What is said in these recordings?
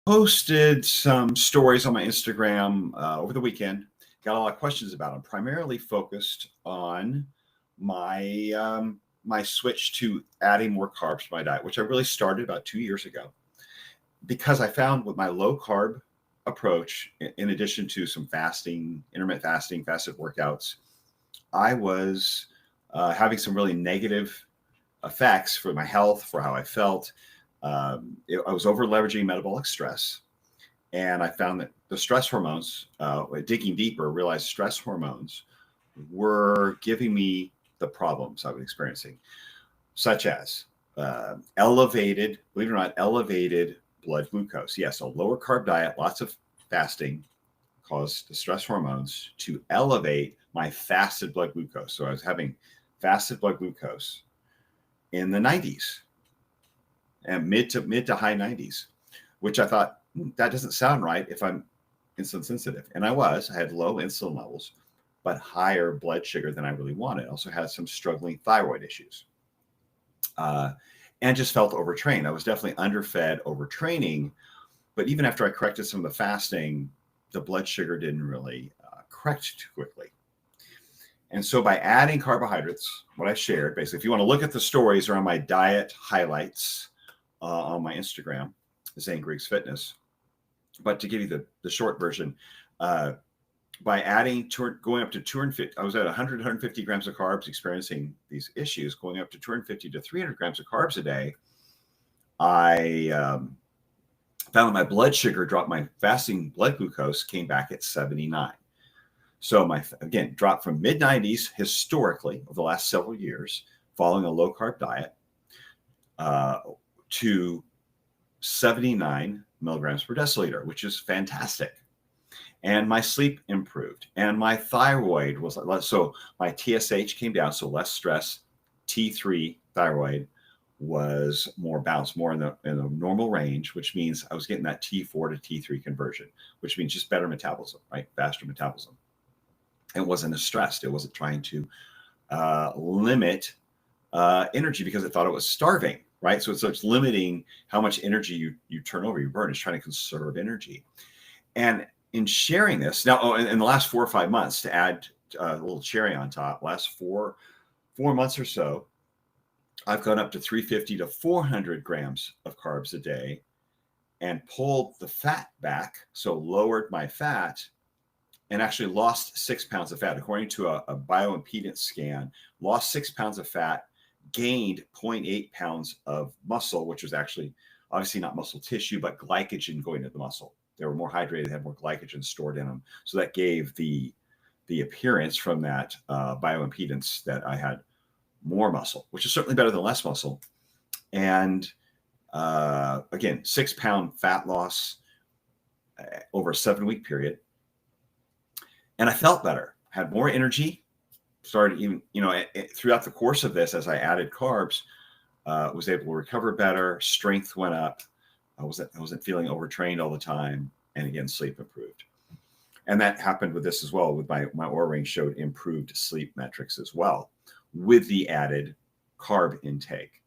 Posted some stories on my Instagram over the weekend. Got a lot of questions about them. Primarily focused on my switch to adding more carbs to my diet, which I really started about 2 years ago, because I found with my low carb approach, in addition to some fasting, intermittent fasting, fasted workouts, I was having some really negative effects for my health, for how I felt. I was over leveraging metabolic stress. And I found that the stress hormones, digging deeper, realized stress hormones were giving me the problems I was experiencing, such as elevated, believe it or not, elevated blood glucose. Yes, a lower carb diet, lots of fasting caused the stress hormones to elevate my fasted blood glucose. So I was having fasted blood glucose in the 90s and mid to high 90s, which I thought, that doesn't sound right if I'm insulin sensitive. And I had low insulin levels, but higher blood sugar than I really wanted. I also had some struggling thyroid issues and just felt overtrained. I was definitely underfed, overtraining. But even after I corrected some of the fasting, the blood sugar didn't really correct too quickly. And so by adding carbohydrates, what I shared, basically, if you want to look at the stories or on my diet highlights on my Instagram, Zane Griggs Fitness. But to give you the short version, by adding, going up to 250, I was at 150 grams of carbs, experiencing these issues, going up to 250 to 300 grams of carbs a day. I found that my blood sugar dropped, my fasting blood glucose came back at 79. So again, dropped from mid 90s historically over the last several years, following a low carb diet, to 79 milligrams per deciliter, which is fantastic. And my sleep improved, and my thyroid was less. So my TSH came down, so less stress. T3 thyroid was more balanced, more in the normal range, which means I was getting that T4 to T3 conversion, which means just better metabolism, right? Faster metabolism. It wasn't as stressed. It wasn't trying to limit energy because it thought it was starving. Right. So it's limiting how much energy you turn over, you burn. It's trying to conserve energy. And in sharing this now, in the last 4 or 5 months, to add a little cherry on top, last four months or so, I've gone up to 350 to 400 grams of carbs a day and pulled the fat back. So lowered my fat and actually lost 6 pounds of fat. According to a bioimpedance scan, lost 6 pounds of fat, gained 0.8 pounds of muscle, which was actually obviously not muscle tissue, but glycogen going to the muscle. They were more hydrated, had more glycogen stored in them. So that gave the appearance from that bioimpedance that I had more muscle, which is certainly better than less muscle. And again, 6 pound fat loss over a 7-week period. And I felt better, had more energy. Started even, throughout the course of this, as I added carbs, was able to recover better. Strength went up. I wasn't feeling overtrained all the time. And again, sleep improved. And that happened with this as well. With my Oura ring showed improved sleep metrics as well with the added carb intake,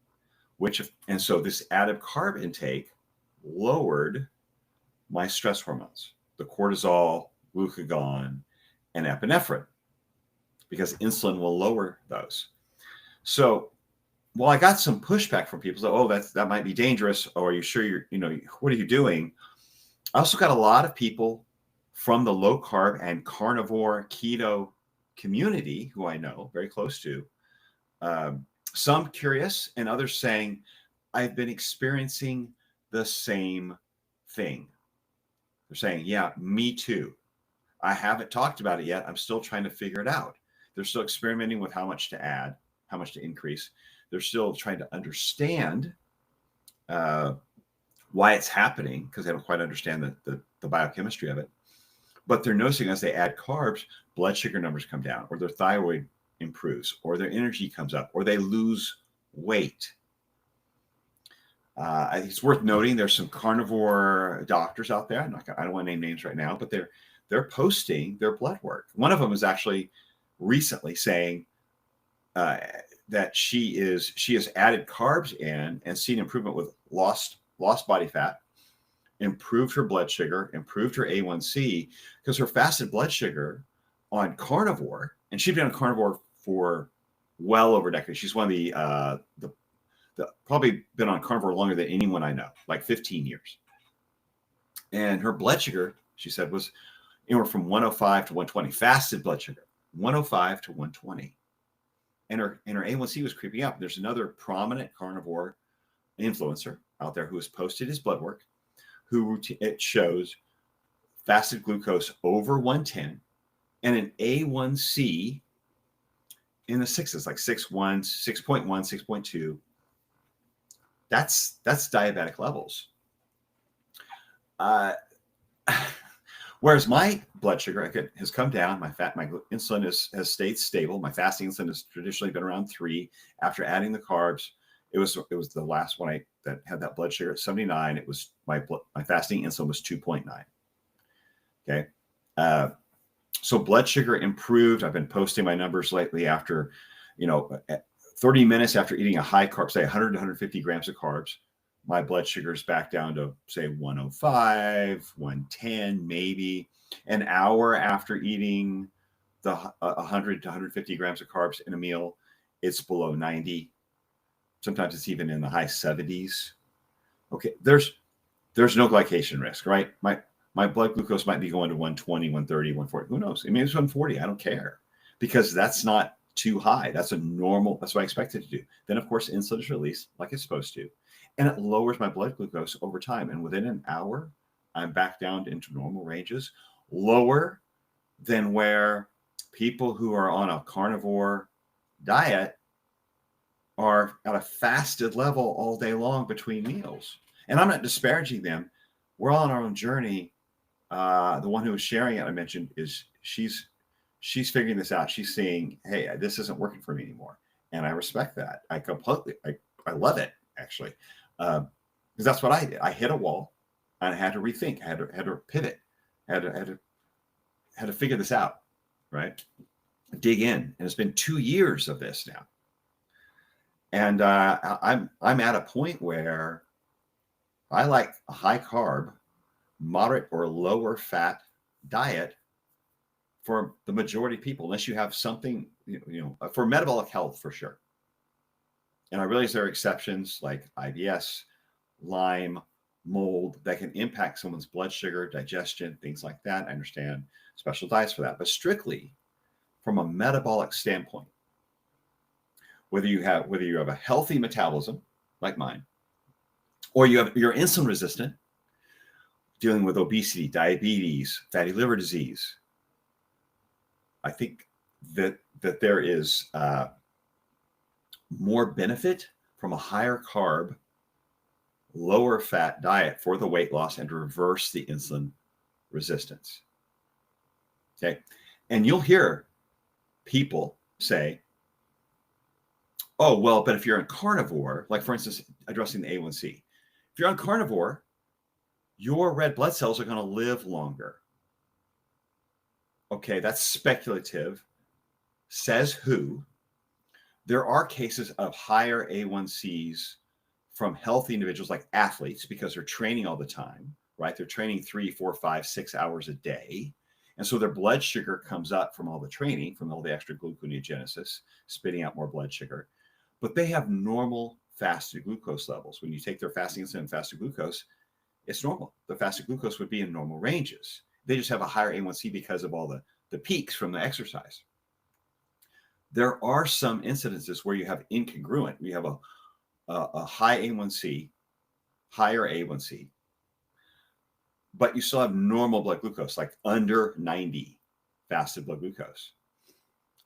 and so this added carb intake lowered my stress hormones, the cortisol, glucagon, and epinephrine, because insulin will lower those. So, well, I got some pushback from people. So, that might be dangerous. Or are you sure what are you doing? I also got a lot of people from the low carb and carnivore keto community who I know very close to. Some curious and others saying, I've been experiencing the same thing. They're saying, yeah, me too. I haven't talked about it yet. I'm still trying to figure it out. They're still experimenting with how much to add, how much to increase. They're still trying to understand why it's happening, because they don't quite understand the biochemistry of it. But they're noticing as they add carbs, blood sugar numbers come down, or their thyroid improves, or their energy comes up, or they lose weight. I think it's worth noting there's some carnivore doctors out there. I don't want to name names right now, but they're posting their blood work. One of them is actually recently saying that she has added carbs in and seen improvement with lost body fat, improved her blood sugar, improved her A1C, because her fasted blood sugar on carnivore, and she'd been on carnivore for well over a decade. She's one of the probably been on carnivore longer than anyone I know, like 15 years. And her blood sugar, she said, was anywhere from 105 to 120, fasted blood sugar, 105 to 120. And her A1C was creeping up. There's another prominent carnivore influencer out there who has posted his blood work, who it shows fasted glucose over 110 and an A1C in the sixes, like 6.1, 6.1, 6.2. That's diabetic levels. Whereas my blood sugar has come down, my insulin has stayed stable. My fasting insulin has traditionally been around 3. After adding the carbs, it was the last one that had that blood sugar at 79. It was my fasting insulin was 2.9. Okay, so blood sugar improved. I've been posting my numbers lately after, 30 minutes after eating a high carb, say 100 to 150 grams of carbs, my blood sugar is back down to say 105, 110, maybe. An hour after eating the 100 to 150 grams of carbs in a meal, it's below 90. Sometimes it's even in the high 70s. Okay, there's no glycation risk, right? My blood glucose might be going to 120, 130, 140. Who knows? I mean, it's 140. I don't care, because that's not too high. That's what I expect it to do. Then, of course, insulin is released like it's supposed to, and it lowers my blood glucose over time. And within an hour, I'm back down into normal ranges, lower than where people who are on a carnivore diet are at a fasted level all day long between meals. And I'm not disparaging them. We're all on our own journey. The one who was sharing it, I mentioned, is she's figuring this out. She's saying, hey, this isn't working for me anymore. And I respect that. I love it, actually. Because that's what I did. I hit a wall and I had to rethink. I had to pivot. Had to figure this out, right? Dig in. And it's been 2 years of this now. And I'm at a point where I like a high carb, moderate or lower fat diet for the majority of people, unless you have something, for metabolic health, for sure. And I realize there are exceptions like IBS, Lyme, mold that can impact someone's blood sugar, digestion, things like that. I understand special diets for that, but strictly from a metabolic standpoint, whether you have a healthy metabolism like mine, or you're insulin resistant, dealing with obesity, diabetes, fatty liver disease, I think that there is more benefit from a higher carb, lower fat diet for the weight loss and to reverse the insulin resistance. Okay. And you'll hear people say, oh, well, but if you're on carnivore, like for instance, addressing the A1C, if you're on carnivore, your red blood cells are going to live longer. Okay, that's speculative. Says who? There are cases of higher A1Cs from healthy individuals like athletes because they're training all the time, right? They're training 3, 4, 5, 6 hours a day. And so their blood sugar comes up from all the training, from all the extra gluconeogenesis, spitting out more blood sugar. But they have normal fasted glucose levels. When you take their fasting insulin and fasted glucose, it's normal. The fasted glucose would be in normal ranges. They just have a higher A1C because of all the peaks from the exercise. There are some incidences where you have incongruent. You have a high A1C, higher A1C, but you still have normal blood glucose, like under 90 fasted blood glucose,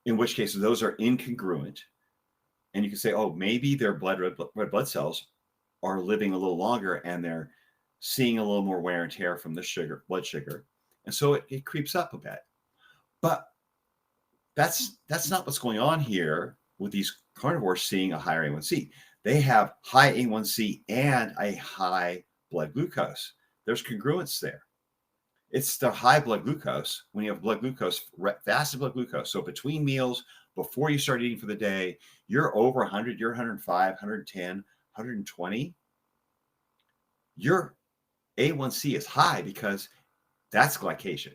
in which case those are incongruent. And you can say, oh, maybe their red blood cells are living a little longer and they're seeing a little more wear and tear from the blood sugar. And so it creeps up a bit. But that's not what's going on here with these carnivores seeing a higher A1C. They have high A1C and a high blood glucose. There's congruence there. It's the high blood glucose. When you have blood glucose, fasted blood glucose. So between meals, before you start eating for the day, you're over 100, you're 105, 110, 120. You're A1C is high because that's glycation.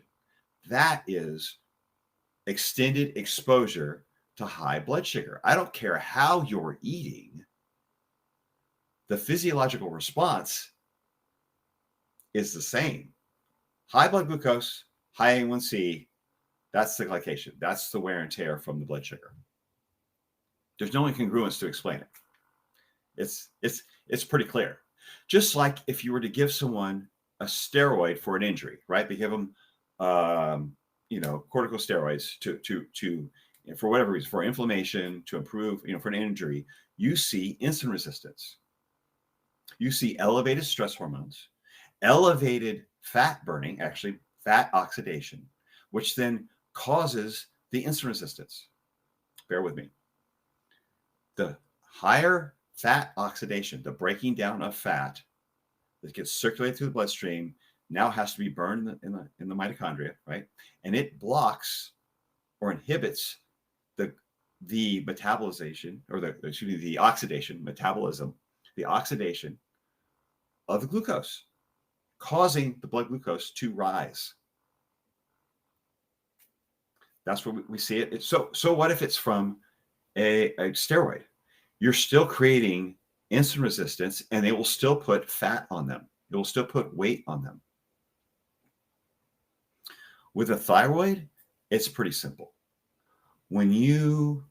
That is extended exposure to high blood sugar. I don't care how you're eating, the physiological response is the same. High blood glucose, high A1C, that's the glycation. That's the wear and tear from the blood sugar. There's no incongruence to explain it. It's pretty clear. Just like if you were to give someone a steroid for an injury, right? They give them, corticosteroids to for whatever reason, for inflammation, to improve, for an injury. You see insulin resistance. You see elevated stress hormones, elevated fat burning, actually fat oxidation, which then causes the insulin resistance. Bear with me. The higher fat oxidation, the breaking down of fat that gets circulated through the bloodstream, now has to be burned in the mitochondria, right? And it blocks or inhibits the metabolization, or the oxidation, metabolism, the oxidation of the glucose, causing the blood glucose to rise. That's where we see it. So what if it's from a steroid? You're still creating insulin resistance, and they will still put fat on them. It will still put weight on them. With a thyroid, it's pretty simple. When you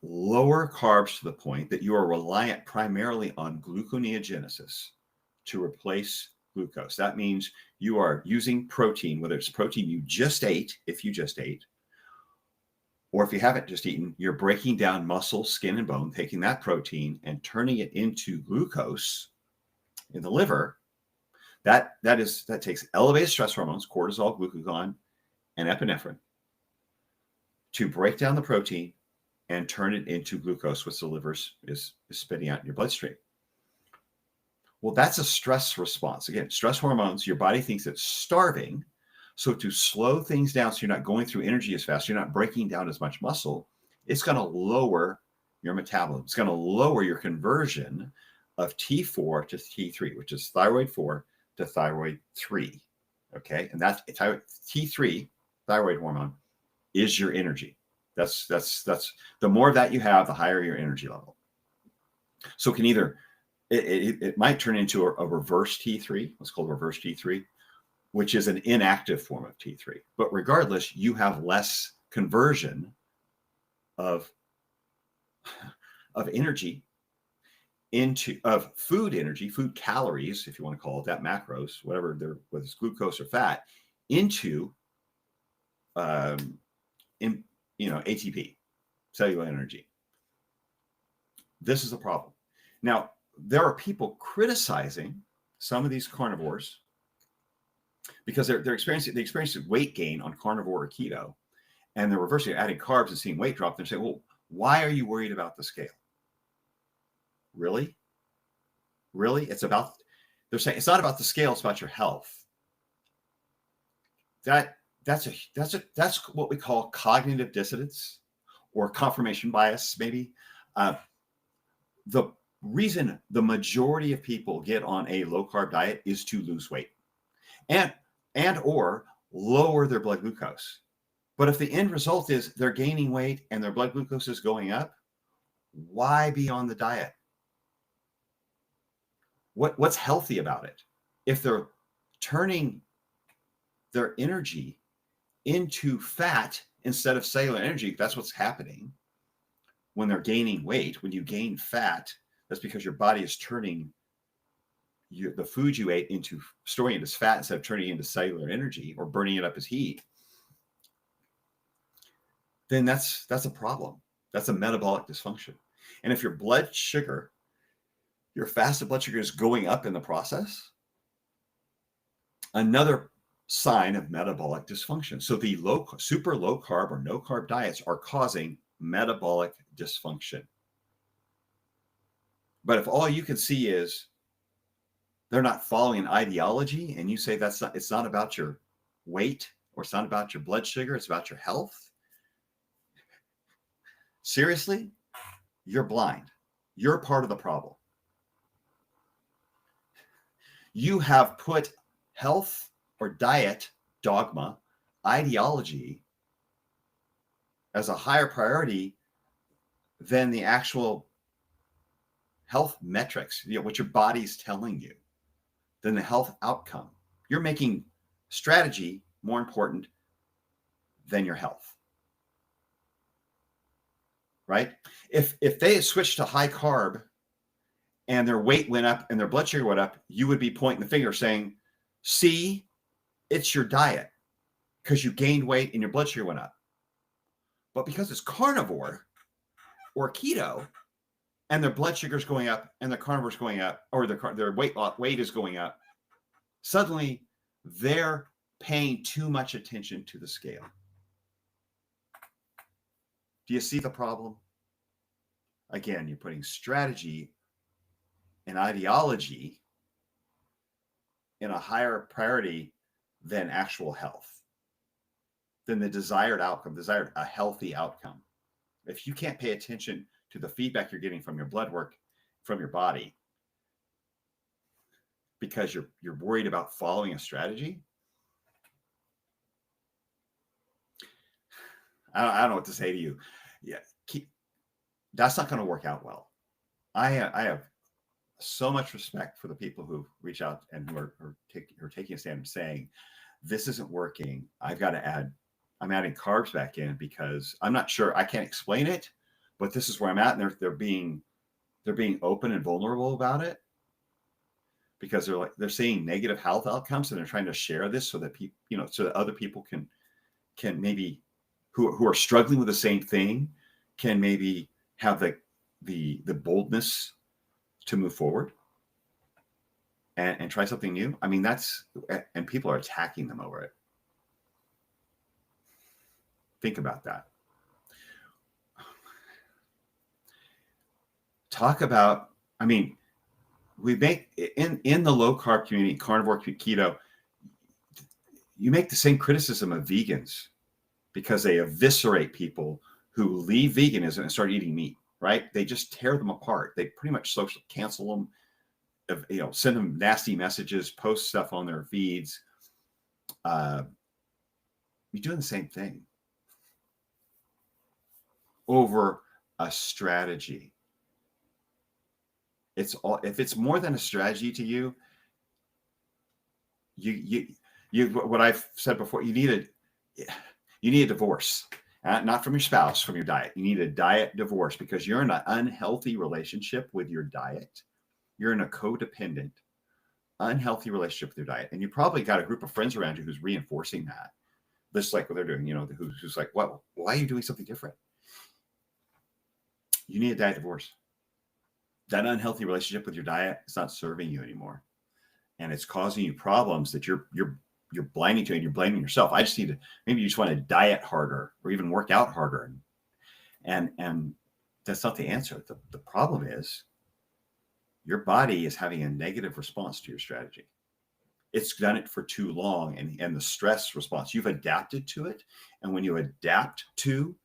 lower carbs to the point that you are reliant primarily on gluconeogenesis to replace glucose, that means you are using protein, whether it's protein you just ate, if you just ate, or if you haven't just eaten, you're breaking down muscle, skin, and bone, taking that protein and turning it into glucose in the liver. That takes elevated stress hormones, cortisol, glucagon, and epinephrine, to break down the protein and turn it into glucose, which the liver is spitting out in your bloodstream. Well, that's a stress response. Again, stress hormones, your body thinks it's starving. So to slow things down, so you're not going through energy as fast, you're not breaking down as much muscle, it's going to lower your metabolism. It's going to lower your conversion of T4 to T3, which is thyroid 4 to thyroid 3. Okay. And that's T3, thyroid hormone, is your energy. That's the more of that you have, the higher your energy level. So it can either, it might turn into a reverse T3, what's called reverse T3, which is an inactive form of T3. But regardless, you have less conversion of energy of food energy, food calories, if you want to call it that, macros, whether it's glucose or fat, into ATP, cellular energy. This is a problem. Now, there are people criticizing some of these carnivores because they're experiencing weight gain on carnivore or keto, and they're reversing it, adding carbs and seeing weight drop. They're saying, well, why are you worried about the scale? Really? They're saying it's not about the scale, it's about your health. That's what we call cognitive dissonance or confirmation bias, maybe. The reason the majority of people get on a low carb diet is to lose weight and or lower their blood glucose. But if the end result is they're gaining weight and their blood glucose is going up, why be on the diet? What's healthy about it? If they're turning their energy into fat instead of cellular energy, that's what's happening when they're gaining weight. When you gain fat, that's because your body is turning the food you ate into, storing it as fat instead of turning it into cellular energy or burning it up as heat. Then that's a problem. That's a metabolic dysfunction. And if your blood sugar, your fasted blood sugar, is going up in the process, another sign of metabolic dysfunction. So the super low carb or no carb diets are causing metabolic dysfunction. But if all you can see is they're not following an ideology, and you say it's not about your weight, or it's not about your blood sugar, it's about your health, seriously, you're blind. You're part of the problem. You have put health or diet, dogma, ideology as a higher priority than the actual health metrics, what your body's telling you, than the health outcome. You're making strategy more important than your health, right? If they switched to high carb and their weight went up and their blood sugar went up, you would be pointing the finger saying, see, it's your diet because you gained weight and your blood sugar went up. But because it's carnivore or keto and their blood sugar is going up and their carnivore is going up, or their weight is going up, suddenly they're paying too much attention to the scale. Do you see the problem? Again, you're putting strategy and ideology in a higher priority than actual health, than the desired outcome, a healthy outcome. If you can't pay attention to the feedback you're getting from your blood work, from your body, because you're worried about following a strategy, I don't know what to say to you. Yeah, that's not going to work out well. I have so much respect for the people who reach out and who are taking a stand and saying, this isn't working. I'm adding carbs back in because I'm not sure, I can't explain it, but this is where I'm at. And they're being open and vulnerable about it because they're seeing negative health outcomes and they're trying to share this so that people, so that other people can maybe who are struggling with the same thing can maybe have the boldness to move forward and try something new. I mean, and people are attacking them over it. Think about that. Talk about, I mean, we make in the low carb community, carnivore, keto, you make the same criticism of vegans because they eviscerate people who leave veganism and start eating meat, right? They just tear them apart. They pretty much social cancel them, send them nasty messages, post stuff on their feeds. You're doing the same thing over a strategy. If it's more than a strategy to you, what I've said before, you need a divorce, not from your spouse, from your diet. You need a diet divorce because you're in an unhealthy relationship with your diet. You're in a codependent, unhealthy relationship with your diet. And you probably got a group of friends around you who's reinforcing that. Just like what they're doing, who's like, well, why are you doing something different? You need a diet divorce. That unhealthy relationship with your diet is not serving you anymore. And it's causing you problems that you're blinding to and you're blaming yourself. Maybe you just want to diet harder or even work out harder. And that's not the answer. The problem is your body is having a negative response to your strategy. It's done it for too long. And the stress response, you've adapted to it. And when you adapt to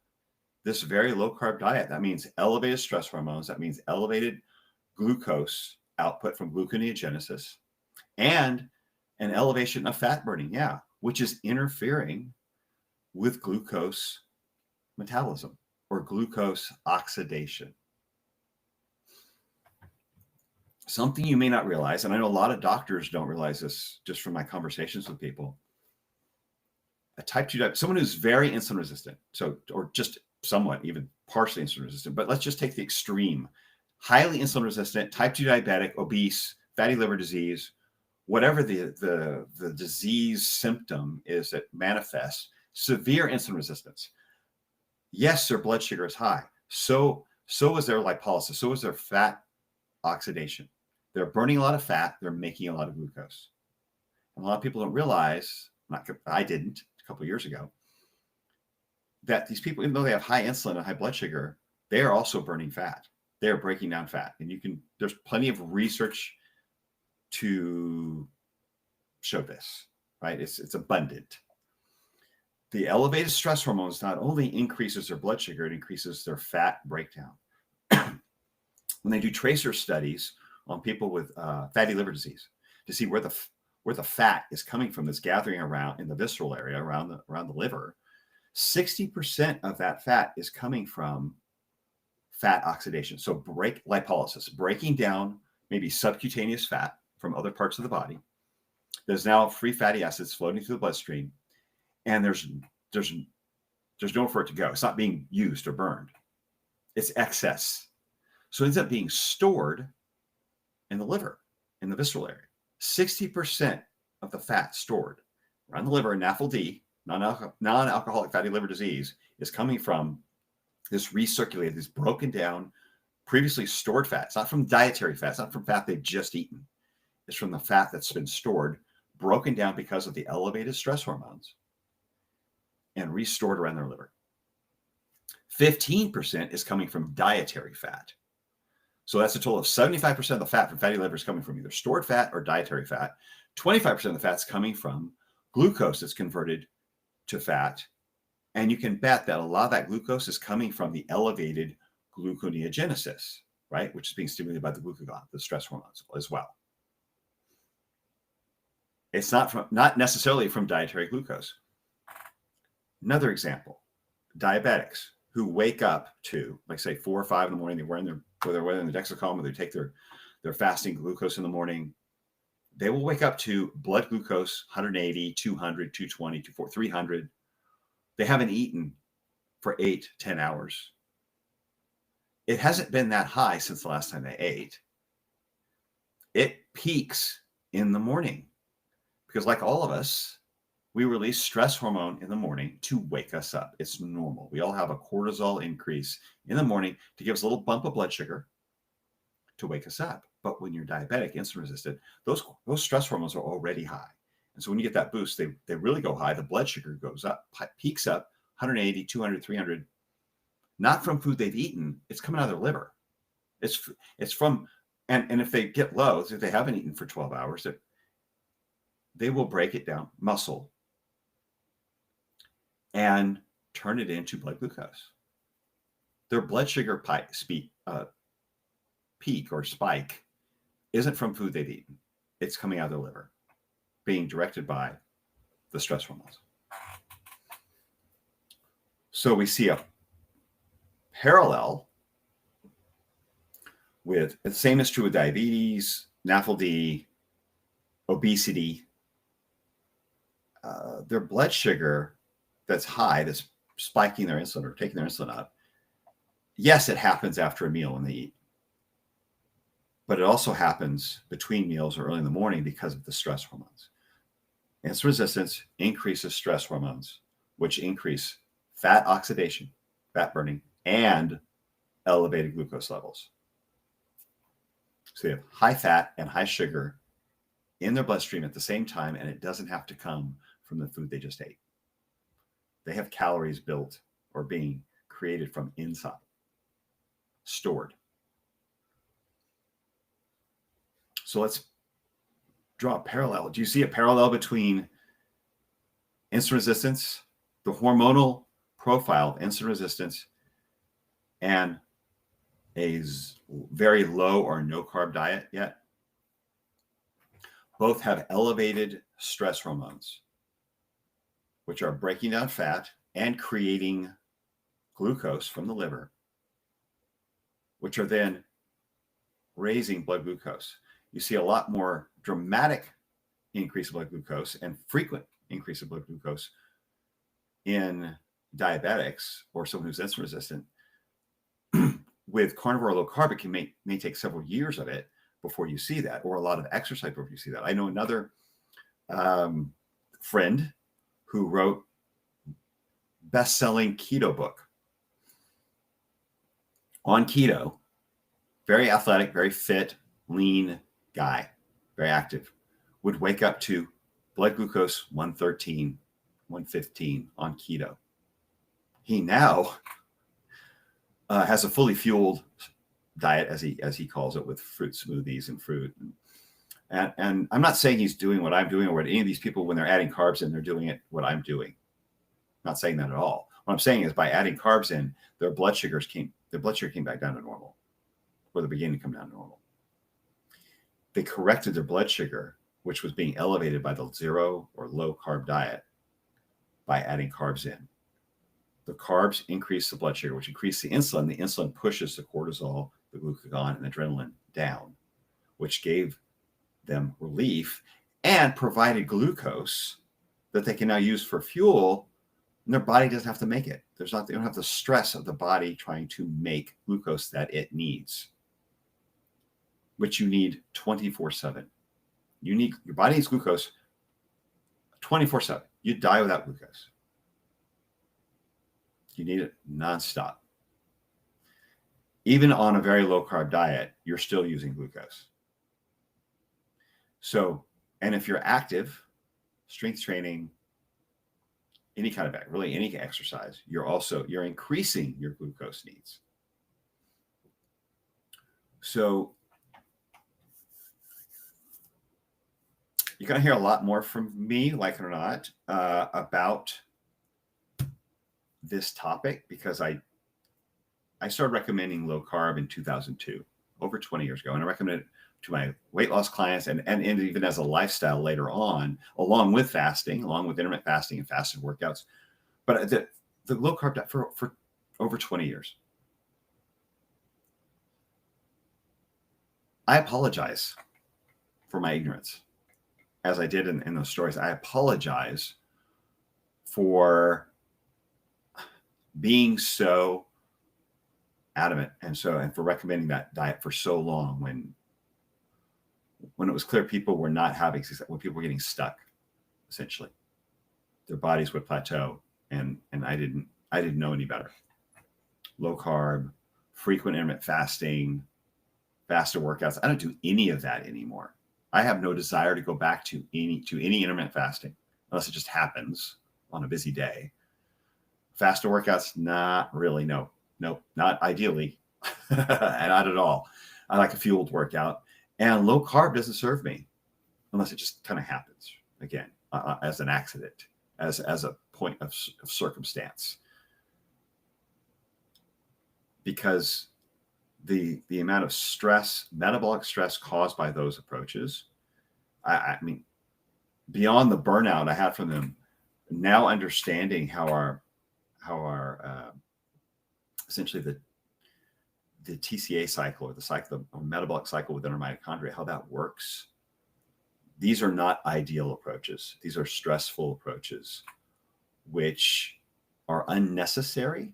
this very low carb diet, that means elevated stress hormones. That means elevated glucose output from gluconeogenesis and an elevation of fat burning, which is interfering with glucose metabolism or glucose oxidation. Something you may not realize, and I know a lot of doctors don't realize this just from my conversations with people, a type 2 diabetic, someone who's very insulin resistant, or just somewhat even partially insulin resistant, but let's just take the extreme, highly insulin resistant, type 2 diabetic, obese, fatty liver disease, whatever the disease symptom is that manifests, severe insulin resistance. Yes, their blood sugar is high. So is their lipolysis. So is their fat oxidation. They're burning a lot of fat. They're making a lot of glucose. And a lot of people don't realize, I didn't a couple of years ago, that these people, even though they have high insulin and high blood sugar, they are also burning fat. They are breaking down fat. And there's plenty of research to show this, right? It's abundant. The elevated stress hormones not only increases their blood sugar, it increases their fat breakdown. When they do tracer studies on people with fatty liver disease, to see where the fat is coming from that's gathering around in the visceral area around the liver. 60% of that fat is coming from fat oxidation. So lipolysis, breaking down maybe subcutaneous fat from other parts of the body. There's now free fatty acids floating through the bloodstream, and there's nowhere for it to go. It's not being used or burned. It's excess. So it ends up being stored in the liver, in the visceral area. 60% of the fat stored around the liver, NAFLD, non-alcoholic fatty liver disease, is coming from this recirculated, this broken down, previously stored fat. It's not from dietary fat. It's not from fat they've just eaten. It's from the fat that's been stored, broken down because of the elevated stress hormones, and restored around their liver. 15% is coming from dietary fat. So that's a total of 75% of the fat from fatty liver is coming from either stored fat or dietary fat. 25% of the fat is coming from glucose that's converted to fat. And you can bet that a lot of that glucose is coming from the elevated gluconeogenesis, right? Which is being stimulated by the glucagon, the stress hormones as well. It's not necessarily from dietary glucose. Another example, diabetics who wake up to, like say 4 or 5 in the morning, they're wearing the Dexcom, or they take their fasting glucose in the morning. They will wake up to blood glucose 180, 200, 220, 240, 300. They haven't eaten for 8-10 hours. It hasn't been that high since the last time they ate. It peaks in the morning because, like all of us, we release stress hormone in the morning to wake us up. It's normal. We all have a cortisol increase in the morning to give us a little bump of blood sugar to wake us up. But when you're diabetic, insulin resistant, those stress hormones are already high. And so when you get that boost, they really go high. The blood sugar goes up, peaks up 180, 200, 300, not from food they've eaten. It's coming out of their liver. It's from, and if they get low, if they haven't eaten for 12 hours, they will break it down, muscle, and turn it into blood glucose. Their blood sugar peak or spike isn't from food they've eaten. It's coming out of their liver, being directed by the stress hormones. So we see a parallel with, the same is true with diabetes, NAFLD, obesity. Their blood sugar that's high, that's spiking their insulin or taking their insulin up. Yes, it happens after a meal when they eat. But it also happens between meals or early in the morning because of the stress hormones. Insulin resistance increases stress hormones, which increase fat oxidation, fat burning, and elevated glucose levels. So they have high fat and high sugar in their bloodstream at the same time, and it doesn't have to come from the food they just ate. They have calories built or being created from inside, stored. So let's draw a parallel. Do you see a parallel between insulin resistance, the hormonal profile of insulin resistance, and a very low or no carb diet yet? Both have elevated stress hormones, which are breaking down fat and creating glucose from the liver, which are then raising blood glucose. You see a lot more dramatic increase of blood glucose and frequent increase of blood glucose in diabetics or someone who's insulin resistant. With carnivore low carb, it may take several years of it before you see that, or a lot of exercise before you see that. I know another friend who wrote best-selling keto book on keto, very athletic, very fit, lean guy, very active, would wake up to blood glucose 113, 115 on keto. He now has a fully fueled diet, as he calls it, with fruit smoothies and fruit. And I'm not saying he's doing what I'm doing, or what any of these people, when they're adding carbs in, they're doing it what I'm doing. I'm not saying that at all. What I'm saying is, by adding carbs in, their blood sugar came back down to normal, or they're beginning to come down to normal. They corrected their blood sugar which was being elevated by the zero or low carb diet, by adding carbs in. The carbs increase the blood sugar, which increases the insulin. The insulin pushes the cortisol, the glucagon, and adrenaline down, which gave them relief and provided glucose that they can now use for fuel, and their body doesn't have to make it. They don't have the stress of the body trying to make glucose that it needs, which you need 24/7. Your body needs glucose 24/7. You die without glucose. You need it nonstop. Even on a very low carb diet, you're still using glucose. So, and if you're active, strength training, any kind of really any exercise, you're increasing your glucose needs. So you're going to hear a lot more from me, like it or not, about this topic, because I started recommending low carb in 2002, over 20 years ago. And I recommend it to my weight loss clients and even as a lifestyle later on, along with fasting, along with intermittent fasting and fasted workouts. But the low carb diet for over 20 years. I apologize for my ignorance, as I did in those stories. I apologize for being so adamant and for recommending that diet for so long when it was clear people were not having success, when people were getting stuck, essentially. Their bodies would plateau, and I didn't know any better. Low carb, frequent intermittent fasting, fasted workouts. I don't do any of that anymore. I have no desire to go back to any intermittent fasting unless it just happens on a busy day. Fasted workouts, not really. No, not ideally, not at all. I like a fueled workout, and low carb doesn't serve me unless it just kind of happens again as an accident, as a point of circumstance. Because the amount of stress, metabolic stress caused by those approaches, I mean, beyond the burnout I had from them, now understanding how our essentially the TCA cycle, or the cycle, or metabolic cycle within our mitochondria, how that works. These are not ideal approaches. These are stressful approaches, which are unnecessary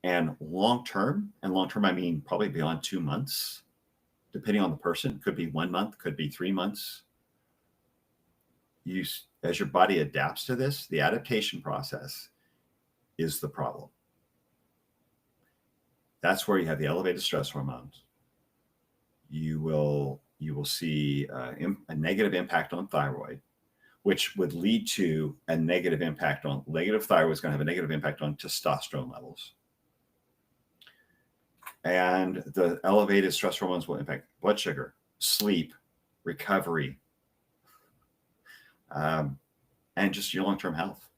and long-term. And long-term, I mean probably beyond 2 months, depending on the person. Could be 1 month, could be 3 months. As your body adapts to this, the adaptation process is the problem. That's where you have the elevated stress hormones. You will see a negative impact on thyroid, which would lead to a negative impact on thyroid is going to have a negative impact on testosterone levels. And the elevated stress hormones will impact blood sugar, sleep, recovery, and just your long-term health.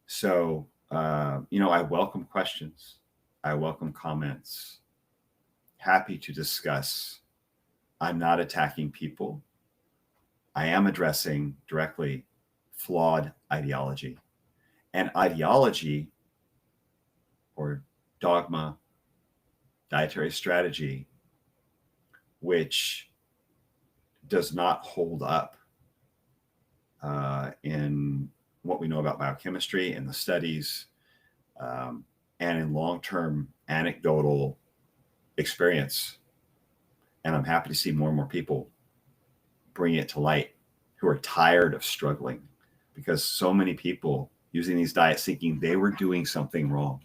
So, I welcome questions. I welcome comments. Happy to discuss. I'm not attacking people. I am addressing directly flawed ideology. And ideology, or dogma, dietary strategy, which does not hold up in what we know about biochemistry and the studies, and in long-term anecdotal experience. And I'm happy to see more and more people bring it to light who are tired of struggling, because so many people using these diets thinking they were doing something wrong,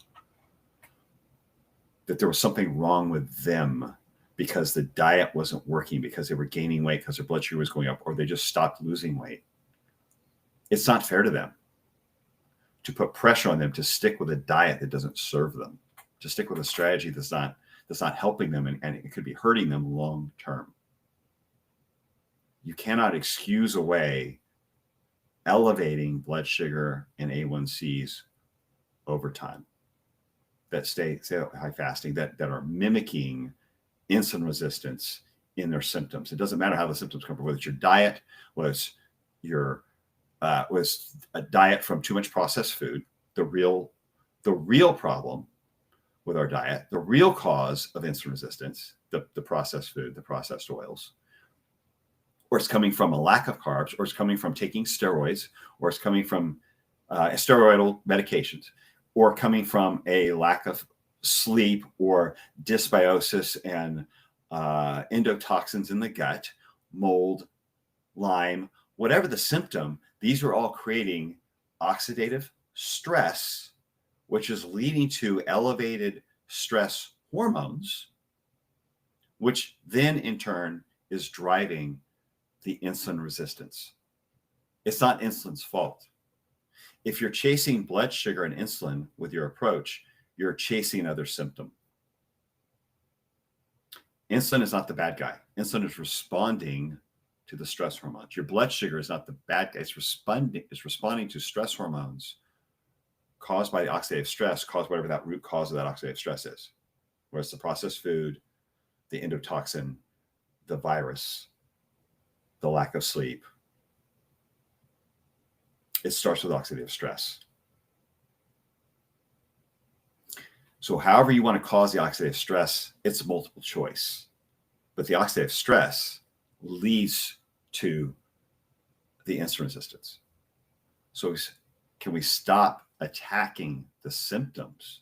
that there was something wrong with them because the diet wasn't working, because they were gaining weight, because their blood sugar was going up, or they just stopped losing weight. It's not fair to them to put pressure on them to stick with a diet that doesn't serve them, to stick with a strategy that's not helping them, and it could be hurting them long term. You cannot excuse away elevating blood sugar and A1Cs over time that stay high fasting, that are mimicking insulin resistance in their symptoms. It doesn't matter how the symptoms come from, whether it's your diet, was a diet from too much processed food, the real problem with our diet, the real cause of insulin resistance, the processed food, the processed oils, or it's coming from a lack of carbs, or it's coming from taking steroids, or it's coming from steroidal medications, or coming from a lack of sleep or dysbiosis and endotoxins in the gut, mold, Lyme, whatever the symptom, these are all creating oxidative stress, which is leading to elevated stress hormones, which then in turn is driving the insulin resistance. It's not insulin's fault. If you're chasing blood sugar and insulin with your approach, you're chasing another symptom. Insulin is not the bad guy. Insulin is responding to the stress hormones. Your blood sugar is not the bad guy. It's responding to stress hormones caused by the oxidative stress, caused whatever that root cause of that oxidative stress is. Whether it's the processed food, the endotoxin, the virus, the lack of sleep. It starts with oxidative stress. So however you want to cause the oxidative stress, it's multiple choice. But the oxidative stress leads to the insulin resistance. So can we stop attacking the symptoms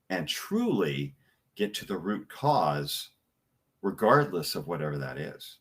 and truly get to the root cause, regardless of whatever that is?